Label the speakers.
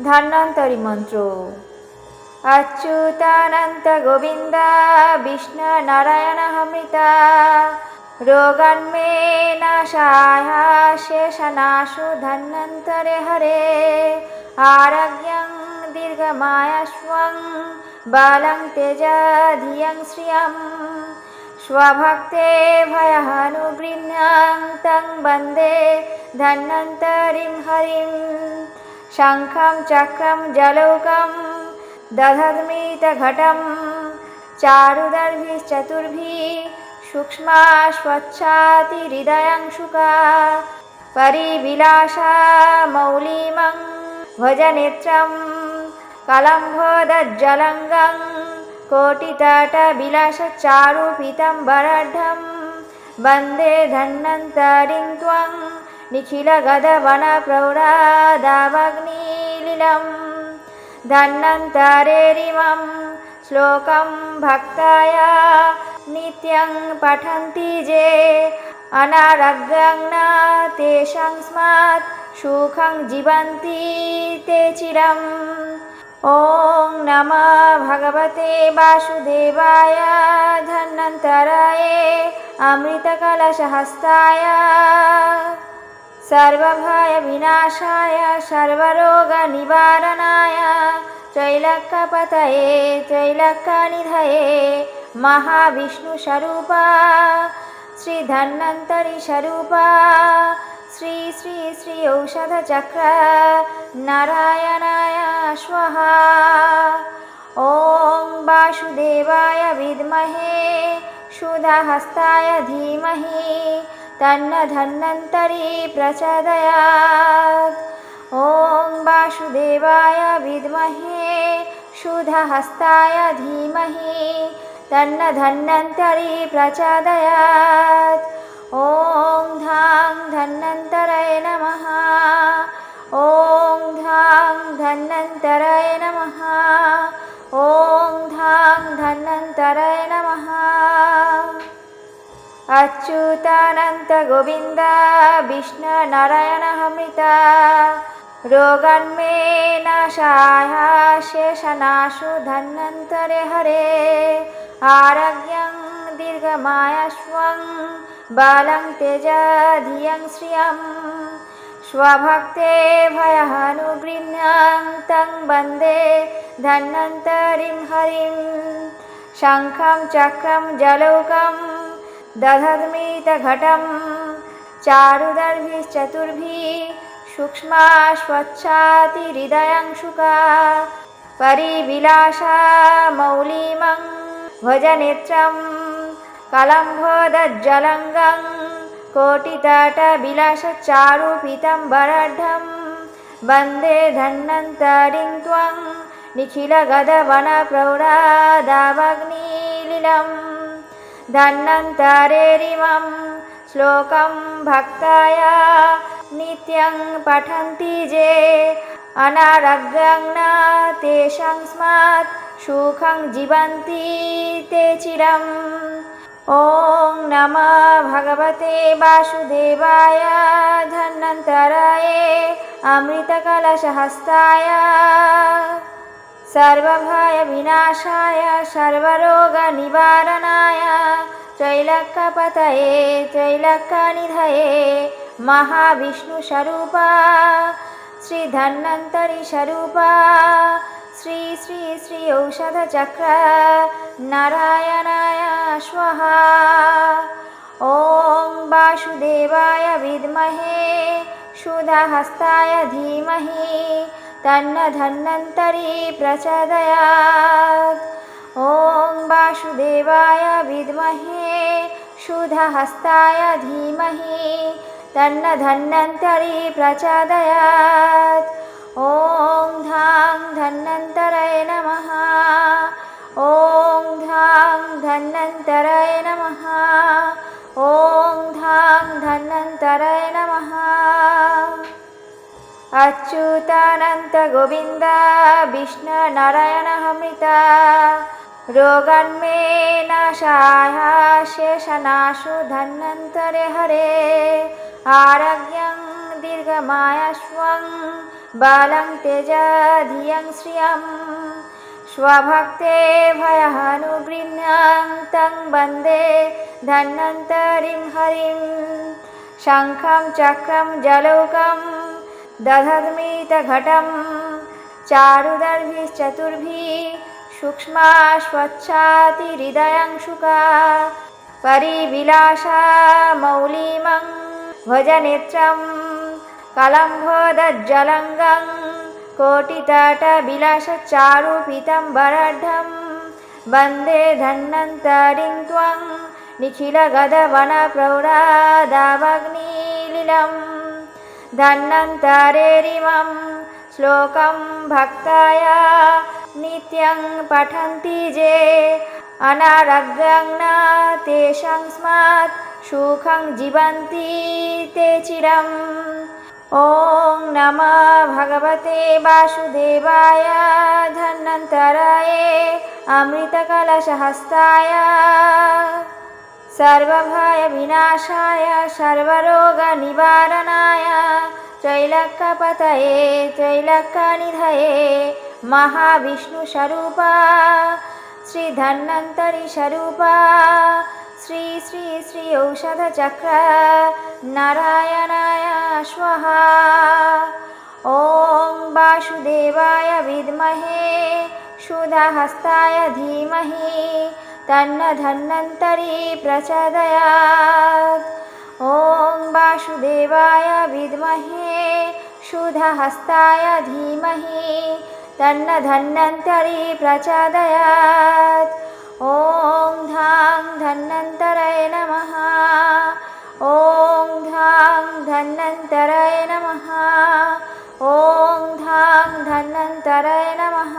Speaker 1: धन्वन्तरि मन्त्र। अच्युतानन्त गोविन्द विष्णु नारायणमृता रोगन्मे नाशाय शेषनाशो धन्वन्तरे हरे आरोग्यं दीर्घमायुष्यं बलं तेजा धियं श्रियं स्वभक्ते भयानुगृह्णं तं वन्दे धन्वन्तरिं हरिं शङ्खं चक्रं जलौकं दधद्मितघटं चारुदर्भिश्चतुर्भिः सूक्ष्मा स्वच्छातिहृदयांशुका परिविलासा मौलिमं भजनेत्रं कलम्भोदज्जलङ्गं कोटितटविलासचारुपीताम्बरढ्यं वन्दे धन्वन्तरिं त्वं निखिलगदवनप्रौढादावग्निलीलं धन्वन्तरेरिमं श्लोकं भक्ताय नित्यं पठन्ति ये अनारोग्यं न तेषां स्मात् सुखं जीवन्ति ते चिरम्। ॐ नमः भगवते वासुदेवाय धन्वन्तराय अमृतकलशहस्ताय सर्वभयविनाशाय सर्वरोगनिवारणाय त्रैलोक्यपतये त्रैलोक्यनिधये महाविष्णुस्वरूपा श्रीधन्वन्तरि स्वरूपा श्री श्री श्री औषधचक्र नारायणाय स्वाहा। ॐ वासुदेवाय विद्महे सुधाहस्ताय धीमहि तन्न धन्वन्तरि प्रचोदयात्। ॐ वासुदेवाय विद्महे सुधाहस्ताय धीमहि तन्न धन्वन्तरि प्रचोदयात्। ॐ धां धन्वन्तराय नमः। ॐ धां धन्वन्तराय नमः। ॐ धां धन्वन्तराय नमः। अच्युतानन्त गोविन्द विष्णु नारायणमृता रोगन्मे नाशाय शेषनाशो धन्वन्तरे हरे आरोग्यं दीर्घमायुष्यं बलं तेजा धियं श्रियं स्वभक्ते भयानुगृह्णं तं वन्दे धन्वन्तरिं हरिं शङ्खं चक्रं जलौकं दधद्मितघटं चारुदर्भिश्चतुर्भिः सूक्ष्मा स्वच्छातिहृदयांशुका परिविलासा मौलिमं भजनेत्रं कलम्भोदज्जलङ्गं कोटितटविलासचारुपीताम्बरढ्यं वन्दे धन्वन्तरिं त्वं निखिलगदवनप्रौढादावग्निलीलं धन्वन्तरेरिमं श्लोकं भक्ताय नित्यं पठन्ति ये अनारोग्यं न तेषां स्मात् सुखं जीवन्ति ते चिरम्। ॐ नमः भगवते वासुदेवाय धन्वन्तराय अमृतकलशहस्ताय सर्वभयविनाशाय सर्वरोगनिवारणाय त्रैलोक्यपतये त्रैलोक्यनिधये महाविष्णुस्वरूपा श्रीधन्वन्तरि स्वरूपा श्री श्री श्री औषधचक्र नारायणाय स्वाहा। ॐ वासुदेवाय विद्महे सुधाहस्ताय धीमहि तन्न धन्वन्तरि प्रचोदयात्। ॐ वासुदेवाय विद्महे सुधाहस्ताय धीमहि तन्न धन्वन्तरि प्रचोदयात्। ॐ धां धन्वन्तराय नमः। ॐ धां धन्वन्तराय नमः। ॐ धां धन्वन्तराय नमः। अच्युतानन्त गोविन्द विष्णु नारायणमृता रोगन्मे नाशाय शेषनाशो धन्वन्तरे हरे आरोग्यं दीर्घमायाश्वं बालं तेजा धियं श्रियं स्वभक्ते भयहानुगृह्णं तं वन्दे धन्वन्तरिं हरिं शङ्खं चक्रं जलौकं दधद्मितघटं चारुदर्भिश्चतुर्भिः सूक्ष्मा स्वच्छातिहृदयांशुका परिविलासा मौलिमं भजनेत्रं कलम्भोदज्जलङ्गं कोटितटविलासचारुपीतं वन्दे धन्वन्तरिं त्वं निखिलगदवनप्रौढादावग्निलीलं धन्वन्तरेरिमं श्लोकं भक्ताय नित्यं पठन्ति ये अनारग्यं न तेषां स्मात् सुखं जीवन्ति ते चिरम् ॐ नमः भगवते वासुदेवाय धन्वन्तराय अमृतकलशहस्ताय सर्वभयविनाशाय सर्वरोगनिवारणाय त्रैलोक्यपतये त्रैलोक्यनिधये महाविष्णुस्वरूपा श्रीधन्वन्तरी स्वरूपा श्री श्री श्री औषधचक्र नारायणाय स्वाहा ॐ वासुदेवाय विद्महे शुद्धहस्ताय धीमहि तन्न धन्वन्तरी प्रचोदयात् ॐ वासुदेवाय विद्महे शुद्धहस्ताय धीमहि तन्न धन्वन्तरी प्रचोदयात् ॐ धां धन्वन्तराय नमः ॐ धां धन्वन्तराय नमः ॐ धां धन्वन्तराय नमः।